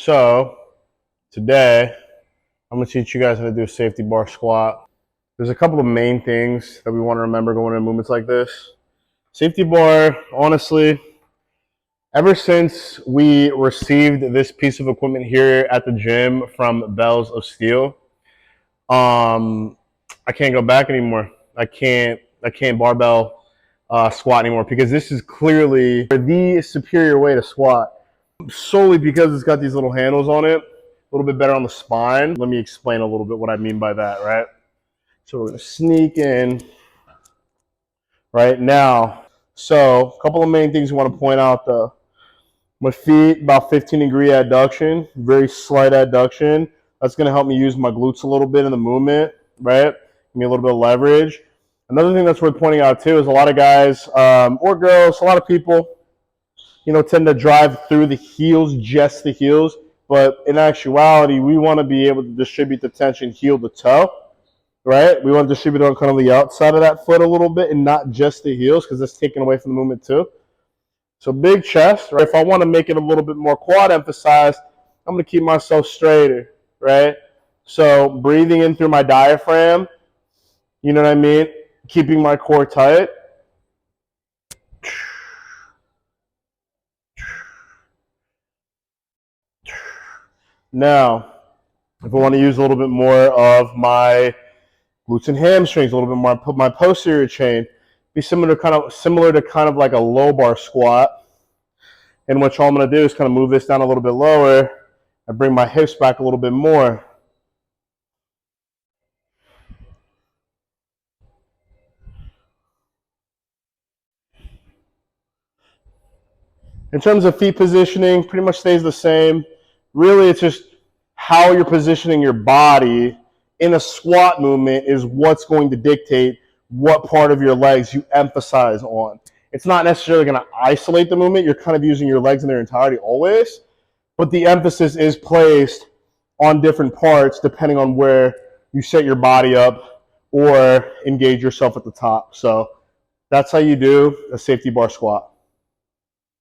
So today I'm going to teach you guys how to do a safety bar squat. There's a couple of main things that we want to remember going into movements like this. Safety bar, honestly, ever since we received this piece of equipment here at the gym from Bells of Steel, I can't go back anymore. I can't barbell squat anymore because this is clearly the superior way to squat. Solely because it's got these little handles on it, a little bit better on the spine. Let me explain a little bit what I mean by that, right? So we're going to sneak in right now. So a couple of main things we want to point out though. My feet, about 15-degree adduction, very slight adduction. That's going to help me use my glutes a little bit in the movement, right? Give me a little bit of leverage. Another thing that's worth pointing out too is a lot of guys or girls, a lot of people, tend to drive through the heels, just the heels. But in actuality, we want to be able to distribute the tension heel to toe, right? We want to distribute it on kind of the outside of that foot a little bit and not just the heels because that's taken away from the movement too. So big chest, right? If I want to make it a little bit more quad emphasized, I'm going to keep myself straighter, right? So breathing in through my diaphragm, you know what I mean? Keeping my core tight. Now, if I want to use a little bit more of my glutes and hamstrings, a little bit more, put my posterior chain, be similar to kind of like a low bar squat, in which all I'm going to do is kind of move this down a little bit lower and bring my hips back a little bit more. In terms of feet positioning, pretty much stays the same. Really, it's just how you're positioning your body in a squat movement is what's going to dictate what part of your legs you emphasize on. It's not necessarily going to isolate the movement. You're kind of using your legs in their entirety always, but the emphasis is placed on different parts depending on where you set your body up or engage yourself at the top. So that's how you do a safety bar squat.